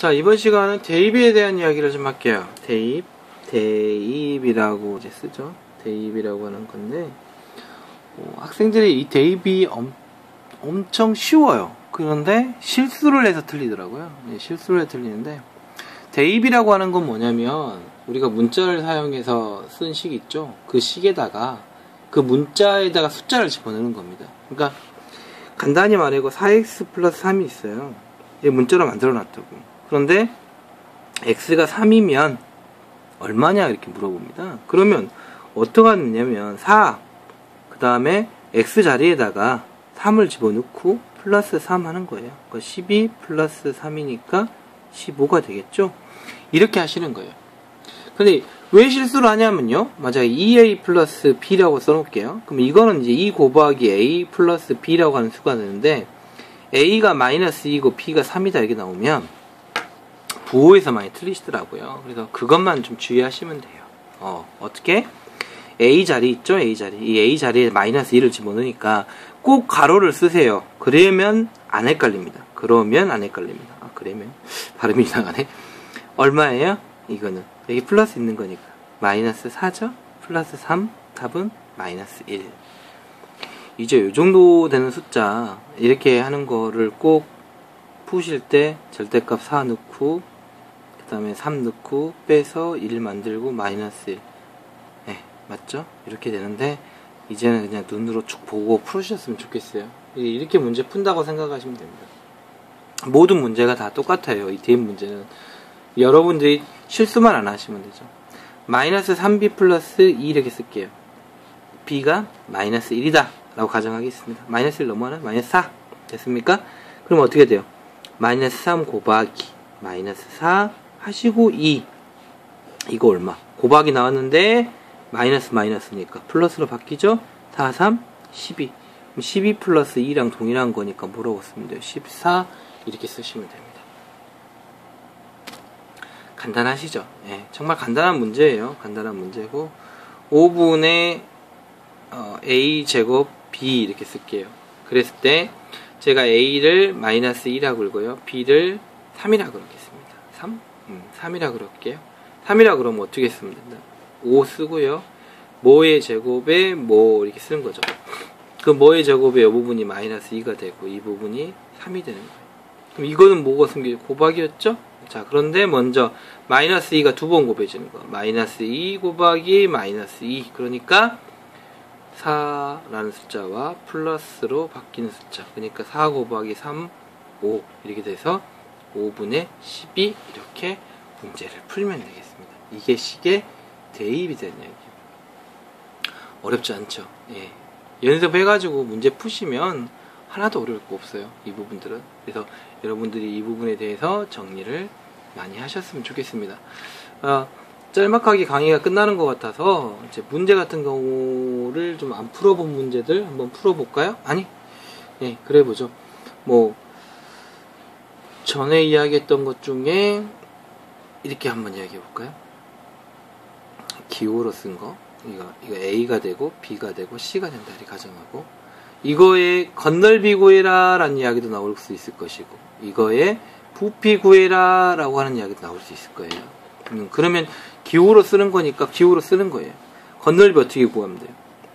자, 이번 시간은 대입에 대한 이야기를 좀 할게요. 대입이라고 이제 쓰죠. 대입이라고 하는 건데, 학생들이 이 대입이 엄청 쉬워요. 그런데 실수를 해서 틀리더라고요. 네, 실수를 해서 틀리는데, 대입이라고 하는 건 뭐냐면, 우리가 문자를 사용해서 쓴 식 있죠? 그 식에다가, 그 문자에다가 숫자를 집어넣는 겁니다. 그러니까, 간단히 말하고 4x 플러스 3이 있어요. 얘 문자로 만들어 놨다고. 그런데 x가 3이면 얼마냐 이렇게 물어봅니다. 그러면 어떻게 하느냐면 4, 그 다음에 x 자리에다가 3을 집어넣고 플러스 3 하는 거예요. 그러니까 12 플러스 3이니까 15가 되겠죠. 이렇게 하시는 거예요. 근데 왜 실수를 하냐면요, 맞아요. 2a 플러스 b라고 써놓을게요. 그럼 이거는 이제 2 곱하기 a 플러스 b라고 하는 수가 되는데, a가 마이너스 2고 b가 3이다 이렇게 나오면 부호에서 많이 틀리시더라고요. 그래서 그것만 좀 주의하시면 돼요. 어떻게? a 자리 있죠? a 자리. 이 a 자리에 마이너스 2를 집어넣으니까 꼭 가로를 쓰세요. 그러면 안 헷갈립니다. 그러면 발음이 이상하네. 얼마예요? 이거는 여기 플러스 있는 거니까 마이너스 4죠? 플러스 3, 답은 마이너스 1. 이제 요 정도 되는 숫자 이렇게 하는 거를 꼭 푸실 때 절대값 4 넣고 그 다음에 3 넣고 빼서 1 만들고 마이너스 1. 네, 맞죠? 이렇게 되는데 이제는 그냥 눈으로 쭉 보고 풀으셨으면 좋겠어요. 이렇게 문제 푼다고 생각하시면 됩니다. 모든 문제가 다 똑같아요. 이 대입 문제는 여러분들이 실수만 안 하시면 되죠. 마이너스 3b 플러스 2 이렇게 쓸게요. b가 마이너스 1이다 라고 가정하겠습니다. 마이너스 1 넘어가는 마이너스 4 됐습니까? 그럼 어떻게 돼요? 마이너스 3 곱하기 마이너스 4 하시고 2 이거 얼마? 곱하기 나왔는데 마이너스 마이너스니까 플러스로 바뀌죠? 4, 3, 12 12 플러스 2랑 동일한 거니까 뭐라고 쓰면 돼요? 14 이렇게 쓰시면 됩니다. 간단하시죠? 예, 정말 간단한 문제예요. 간단한 문제고 5분의 a 제곱 b 이렇게 쓸게요. 그랬을 때 제가 a를 마이너스 2라고 그러고요. b를 3이라고 그러겠습니다. 3이라고 그럴게요. 3이라고 그러면 어떻게 쓰면 된다? 5 쓰고요. 뭐의 제곱에 뭐 이렇게 쓰는 거죠. 그 뭐의 제곱에 이 부분이 마이너스 2가 되고 이 부분이 3이 되는 거예요. 그럼 이거는 뭐가 생겨요? 곱하기였죠? 자, 그런데 먼저 마이너스 2가 두 번 곱해지는 거. 마이너스 2 곱하기 마이너스 2. 그러니까 4라는 숫자와 플러스로 바뀌는 숫자. 그러니까 4 곱하기 3, 5 이렇게 돼서 5분의 12 이렇게 문제를 풀면 되겠습니다. 이게 식의 대입이 되는 얘기예요. 어렵지 않죠? 예. 연습해가지고 문제 푸시면 하나도 어려울 거 없어요. 이 부분들은. 그래서 여러분들이 이 부분에 대해서 정리를 많이 하셨으면 좋겠습니다. 짤막하게 강의가 끝나는 것 같아서 이제 문제 같은 경우를 좀 안 풀어본 문제들 한번 풀어볼까요? 아니? 예, 그래 보죠. 뭐 전에 이야기했던 것 중에 이렇게 한번 이야기해 볼까요? 기호로 쓴 거. 이거 A가 되고 B가 되고 C가 된다 이렇게 가정하고, 이거의 건널비 구해라 라는 이야기도 나올 수 있을 것이고, 이거의 부피 구해라 라고 하는 이야기도 나올 수 있을 거예요. 그러면 기호로 쓰는 거니까 기호로 쓰는 거예요. 건널비 어떻게 구하면 돼요?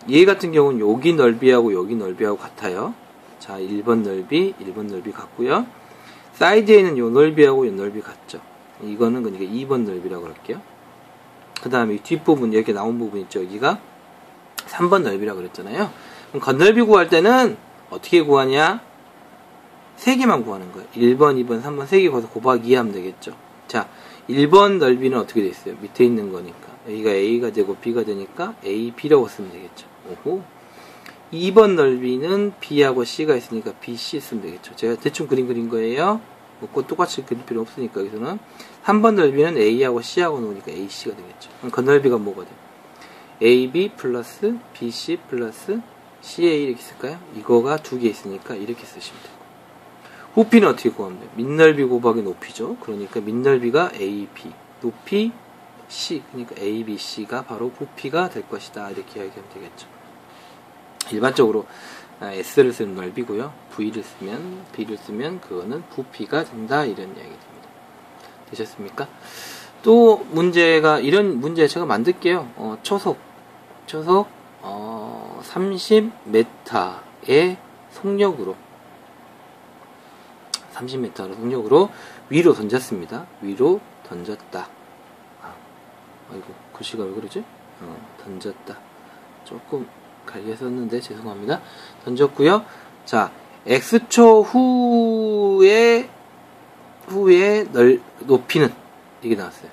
얘 같은 경우는 여기 넓이하고 여기 넓이하고 같아요. 자, 1번 넓이 같고요. 사이드에 있는 요 넓이하고 요 넓이 같죠. 이거는 그러니까 2번 넓이라고 할게요. 그 다음에 뒷부분 이렇게 나온 부분 있죠. 여기가 3번 넓이라고 그랬잖아요. 그럼 건널비 구할 때는 어떻게 구하냐? 3개만 구하는 거예요. 1번, 2번, 3번 3개 거기서 곱하기 2 하면 되겠죠. 자, 1번 넓이는 어떻게 돼 있어요? 밑에 있는 거니까 여기가 A가 되고 B가 되니까 A, B라고 쓰면 되겠죠. 오호. 2번 넓이는 B하고 C가 있으니까 B, C 쓰면 되겠죠. 제가 대충 그린 거예요. 뭐 똑같이 그릴 필요 없으니까. 여기서는 3번 넓이는 A하고 C하고 놓으니까 AC가 되겠죠. 그럼 건널비가 뭐가 돼요? AB 플러스 BC 플러스 CA 이렇게 쓸까요? 이거가 두 개 있으니까 이렇게 쓰시면 돼요. 부피는 어떻게 구하면 돼요? 밑넓이 곱하기 높이죠. 그러니까 밑넓이가 AB, 높이 C, 그러니까 ABC가 바로 부피가 될 것이다 이렇게 이야기하면 되겠죠. 일반적으로 S를 쓰는 넓이고요. V를 쓰면 B를 쓰면 그거는 부피가 된다 이런 이야기 됩니다. 되셨습니까? 또 문제가 이런 문제 제가 만들게요. 초속 30m의 속력으로 30m의 속력으로 위로 던졌습니다. 위로 던졌다. 아이고 글씨가 왜 그러지? 던졌다. 조금 갈게 썼는데 죄송합니다. 던졌고요. 자, x초 후에 높이는 이게 나왔어요.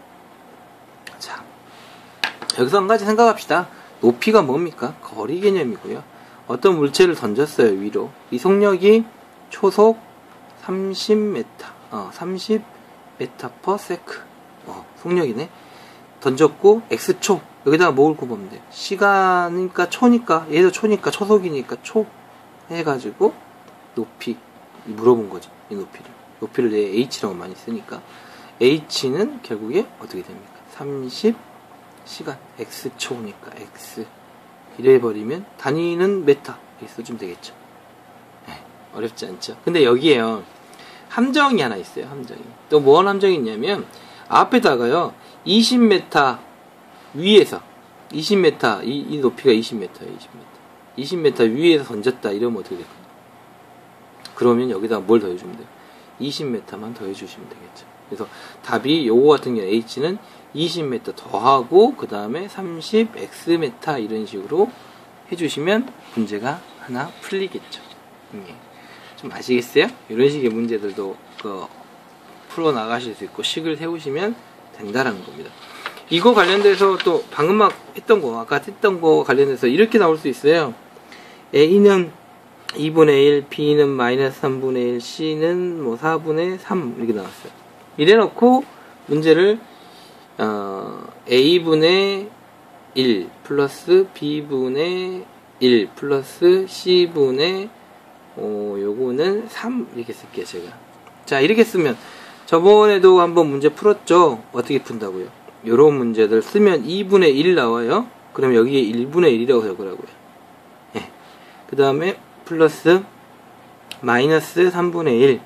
자, 여기서 한 가지 생각합시다. 높이가 뭡니까? 거리 개념이고요. 어떤 물체를 던졌어요, 위로. 이 속력이 초속 30m, 30m per sec. 속력이네. 던졌고, x초. 여기다가 뭘 꼽으면 돼? 시간이니까 초니까, 얘도 초니까, 초속이니까 초. 해가지고, 높이. 물어본 거지, 이 높이를. 높이를 내 h라고 많이 쓰니까. h는 결국에 어떻게 됩니까? 30시간. x초니까, x. 이래버리면, 단위는 메타. 이렇게 써주면 되겠죠. 어렵지 않죠? 근데 여기에요. 함정이 하나 있어요, 함정이. 또 뭐한 함정이 있냐면, 앞에다가요, 20m 위에서, 20m, 이 높이가 20m예요, 20m. 20m 위에서 던졌다, 이러면 어떻게 될까요? 그러면 여기다 뭘 더해주면 돼요? 20m만 더해주시면 되겠죠. 그래서 답이 요거 같은 경우 h는 20m 더하고, 그 다음에 30xm 이런 식으로 해주시면 문제가 하나 풀리겠죠. 좀 아시겠어요? 이런 식의 문제들도 풀어 나가실 수 있고 식을 세우시면 된다라는 겁니다. 이거 관련돼서 또 방금 막 했던 거, 아까 했던 거 관련돼서 이렇게 나올 수 있어요. A는 2분의 1, B는 마이너스 3분의 1, C는 뭐 4분의 3 이렇게 나왔어요. 이래 놓고 문제를 A분의 1 플러스 B분의 1 플러스 C분의 요거는 3 이렇게 쓸게요, 제가. 자, 이렇게 쓰면 저번에도 한번 문제 풀었죠? 어떻게 푼다고요? 요런 문제들 쓰면 2분의 1 나와요. 그럼 여기에 1분의 1이라고 적으라고요. 예. 그 다음에 플러스 마이너스 3분의 1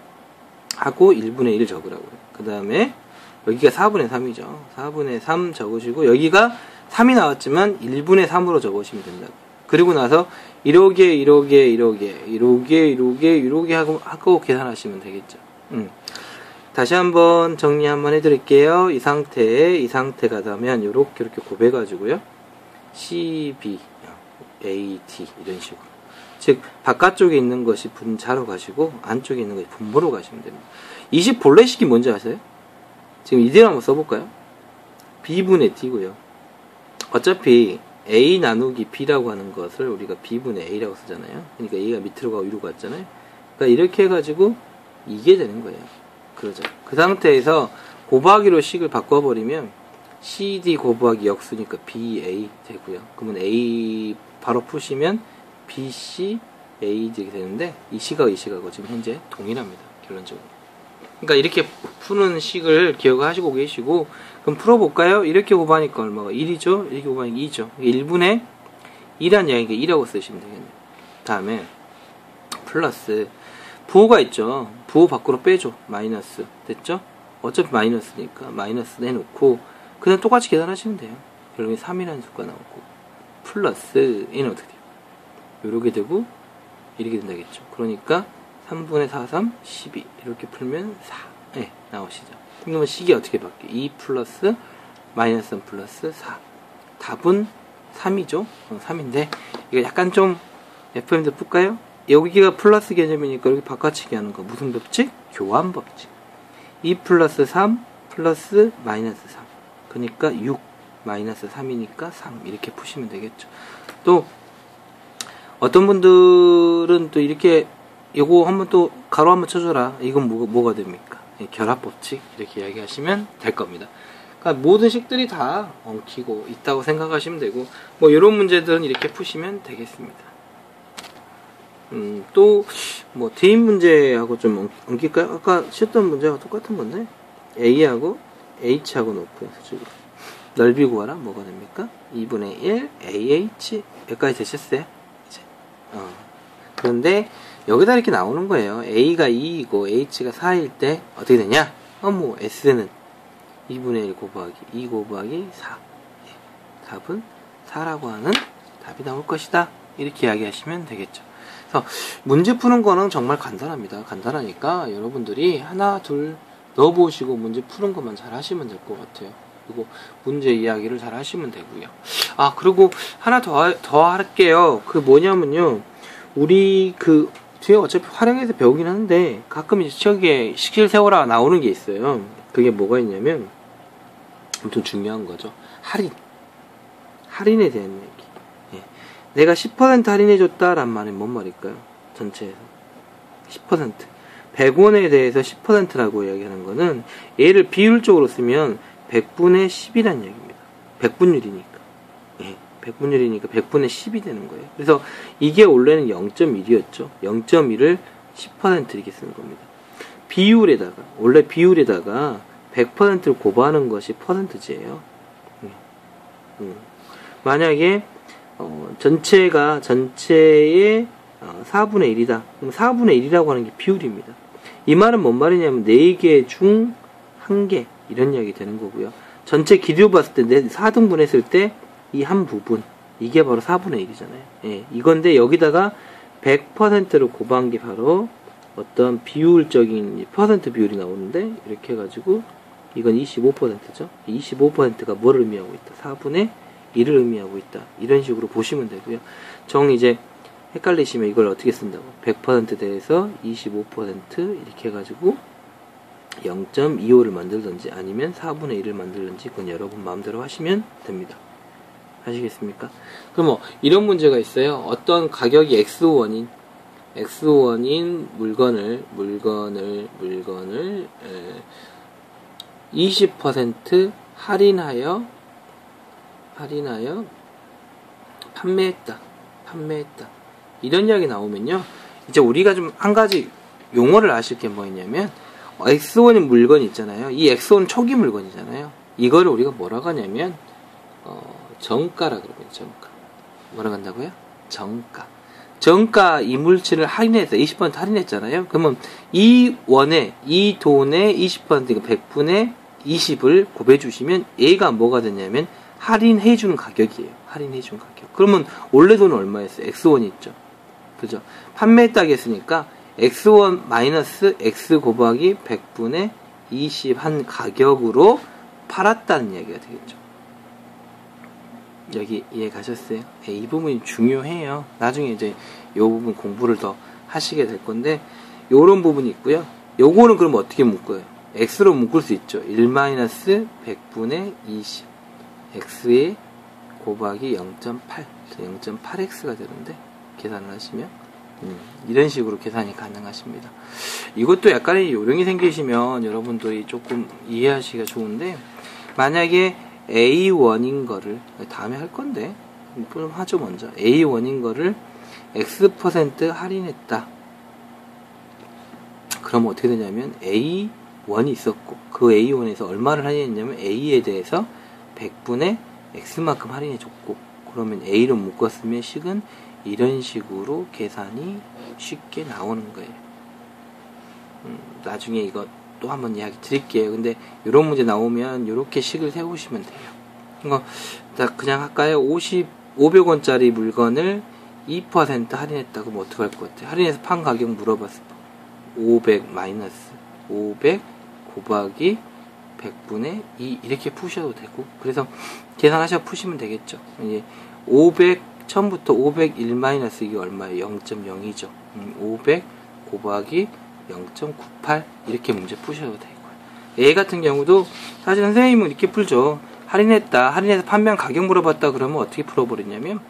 하고 1분의 1 적으라고요. 그 다음에 여기가 4분의 3이죠. 4분의 3 적으시고 여기가 3이 나왔지만 1분의 3으로 적으시면 된다고. 그리고 나서 이렇게 하고 계산하시면 되겠죠. 다시 한번 정리 한번 해드릴게요. 이 상태가 되면 이렇게 곱해가지고요. CB, AT 이런 식으로. 즉 바깥쪽에 있는 것이 분자로 가시고 안쪽에 있는 것이 분모로 가시면 됩니다. 20 본래식이 뭔지 아세요? 지금 이대로 한번 써볼까요? B분의 T고요. 어차피 A 나누기 B라고 하는 것을 우리가 B분의 A라고 쓰잖아요. 그러니까 A가 밑으로 가고 위로 갔잖아요. 그러니까 이렇게 해가지고 이게 되는 거예요. 그러죠. 그 상태에서 곱하기로 식을 바꿔버리면 CD 곱하기 역수니까 BA 되고요. 그러면 A 바로 푸시면 BC A 되게 되는데 이 식하고 지금 현재 동일합니다. 결론적으로. 그러니까 이렇게 푸는 식을 기억하시고 계시고 그럼 풀어볼까요? 이렇게 곱하니까 얼마가 1이죠? 이렇게 곱하니까 2죠. 1분의 1한 양이니까 2라고 쓰시면 되겠네요. 다음에 플러스 부호가 있죠. 부호 밖으로 빼줘. 마이너스. 됐죠? 어차피 마이너스니까 마이너스 내놓고 그냥 똑같이 계산하시면 돼요. 결국에 3이라는 수가 나오고 플러스 얘는 어떻게 돼요? 요렇게 되고 이렇게 된다겠죠. 그러니까 3분의 4, 3, 12 이렇게 풀면 4 네, 나오시죠. 그러면 식이 어떻게 바뀌어요? 2 플러스 마이너스 3 플러스 4 답은 3이죠. 3인데 이거 약간 좀 FM도 풀까요? 여기가 플러스 개념이니까 여기 바꿔치기 하는 거 무슨 법칙? 교환 법칙. 2 플러스 3 플러스 마이너스 3 그러니까 6 마이너스 3이니까 3 이렇게 푸시면 되겠죠. 또 어떤 분들은 또 이렇게 요거 한번 또 가로 한번 쳐줘라. 이건 뭐가 됩니까? 결합 법칙 이렇게 이야기하시면 될 겁니다. 그러니까 모든 식들이 다 엉키고 있다고 생각하시면 되고 뭐 이런 문제들은 이렇게 푸시면 되겠습니다. 또 뭐 대입 문제하고 좀 엉킬까요? 아까 쉬었던 문제하고 똑같은 건데 A하고 H하고 놓고 넓이 구하라 뭐가 됩니까? 2분의 1 AH 여기까지 되셨어요? 이제 그런데 여기다 이렇게 나오는 거예요. A가 2이고 H가 4일 때 어떻게 되냐? 뭐 S는 2분의 1 곱하기 2 곱하기 4. 답은 4라고 하는 답이 나올 것이다. 이렇게 이야기하시면 되겠죠. 그래서 문제 푸는 거는 정말 간단합니다. 간단하니까 여러분들이 하나, 둘 넣어보시고 문제 푸는 것만 잘 하시면 될 것 같아요. 그리고 문제 이야기를 잘 하시면 되고요. 아, 그리고 하나 더 할게요. 그 뭐냐면요. 우리 그 뒤에 어차피 활용해서 배우긴 하는데 가끔 이제 저기에 시킬 세워라 나오는 게 있어요. 그게 뭐가 있냐면 아무튼 중요한 거죠. 할인에 대한 얘기. 예. 내가 10% 할인해줬다란 말은 뭔 말일까요? 전체에서 10%. 100원에 대해서 10%라고 이야기하는 거는 얘를 비율적으로 쓰면 100분의 10이라는 얘기입니다. 100분율이니까. 예. 100분율이니까 100분의 10이 되는 거예요. 그래서 이게 원래는 0.1이었죠. 0.1을 10% 이렇게 쓰는 겁니다. 원래 비율에다가 100%를 곱하는 것이 퍼센트지예요. 만약에 전체의 4분의 1이다. 그럼 4분의 1이라고 하는 게 비율입니다. 이 말은 뭔 말이냐면 4개 중 1개 이런 이야기 되는 거고요. 전체 길이로 봤을 때 4등분 했을 때 이 한 부분 이게 바로 4분의 1이잖아요. 예, 이건데 여기다가 100%를 곱한 게 바로 어떤 비율적인 퍼센트 비율이 나오는데 이렇게 해가지고 이건 25%죠. 25%가 뭐를 의미하고 있다? 4분의 1을 의미하고 있다. 이런 식으로 보시면 되고요. 이제 헷갈리시면 이걸 어떻게 쓴다고? 100% 대해서 25% 이렇게 해가지고 0.25를 만들든지 아니면 4분의 1을 만들든지 그건 여러분 마음대로 하시면 됩니다. 아시겠습니까? 그럼 이런 문제가 있어요. 어떤 가격이 X1인 물건을 20% 할인하여 판매했다. 이런 이야기 나오면요. 이제 우리가 좀 한 가지 용어를 아실 게 뭐냐면 X1인 물건 있잖아요. 이 X1 초기 물건이잖아요. 이거를 우리가 뭐라고 하냐면 정가라 그러거든요. 정가. 뭐라고 한다고요? 정가 이물질을 할인해서 20% 할인했잖아요. 그러면 이 돈의 20% 그러니까 100분의 20을 곱해 주시면 얘가 뭐가 되냐면 할인해 주는 가격이에요. 그러면 원래 돈은 얼마였어요? X1 있죠. 그죠? 판매했다고 했으니까 X1 마이너스 X 곱하기 100분의 20 한 가격으로 팔았다는 얘기가 되겠죠. 여기 이해 가셨어요? 네, 이 부분이 중요해요. 나중에 이제 이 부분 공부를 더 하시게 될 건데 요런 부분이 있고요. 요거는 그럼 어떻게 묶어요? X로 묶을 수 있죠. 1-100분의 20 X에 곱하기 0.8 0.8X가 되는데 계산을 하시면 이런 식으로 계산이 가능하십니다. 이것도 약간의 요령이 생기시면 여러분들이 조금 이해하시기가 좋은데 만약에 A1인 거를 다음에 할 건데 좀 하죠. 먼저 A1인 거를 X% 할인했다. 그러면 어떻게 되냐면 A1이 있었고 그 A1에서 얼마를 할인했냐면 A에 대해서 100분의 X만큼 할인해줬고 그러면 A로 묶었으면 식은 이런 식으로 계산이 쉽게 나오는 거예요. 나중에 이거 또 한번 이야기 드릴게요. 근데 이런 문제 나오면 이렇게 식을 세우시면 돼요. 이거 그냥 할까요? 500원짜리 물건을 2% 할인했다고 뭐 어떡할 것 같아요? 할인해서 판 가격 물어봤을 때 500 마이너스 500 곱하기 100분의 2 이렇게 푸셔도 되고 그래서 계산하셔서 푸시면 되겠죠. 이제 500 처음부터 501 마이너스 이게 얼마예요? 0.0이죠. 500 곱하기 0.98 이렇게 문제 푸셔도 되고요. A 같은 경우도 사실 선생님은 이렇게 풀죠. 할인해서 판매한 가격 물어봤다 그러면 어떻게 풀어버리냐면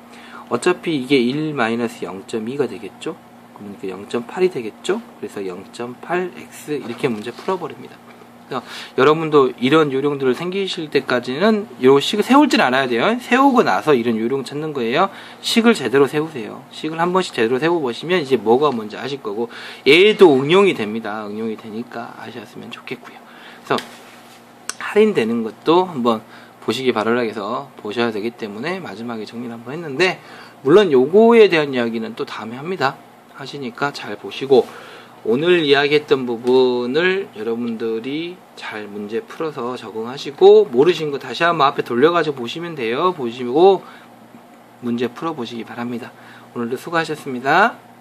어차피 이게 1-0.2가 되겠죠. 그러니까 0.8이 되겠죠. 그래서 0.8x 이렇게 문제 풀어버립니다. 그러니까 여러분도 이런 요령들을 생기실 때까지는 요 식을 세울지는 않아야 돼요. 세우고 나서 이런 요령 찾는 거예요. 식을 제대로 세우세요. 식을 한 번씩 제대로 세워보시면 이제 뭐가 뭔지 아실 거고 얘도 응용이 됩니다. 응용이 되니까 아셨으면 좋겠고요. 그래서 할인되는 것도 한번 보시기 바라라 해서 보셔야 되기 때문에 마지막에 정리를 한번 했는데 물론 요거에 대한 이야기는 또 다음에 합니다. 하시니까 잘 보시고 오늘 이야기했던 부분을 여러분들이 잘 문제 풀어서 적응하시고 모르신 거 다시 한번 앞에 돌려가지고 보시면 돼요. 보시고 문제 풀어보시기 바랍니다. 오늘도 수고하셨습니다.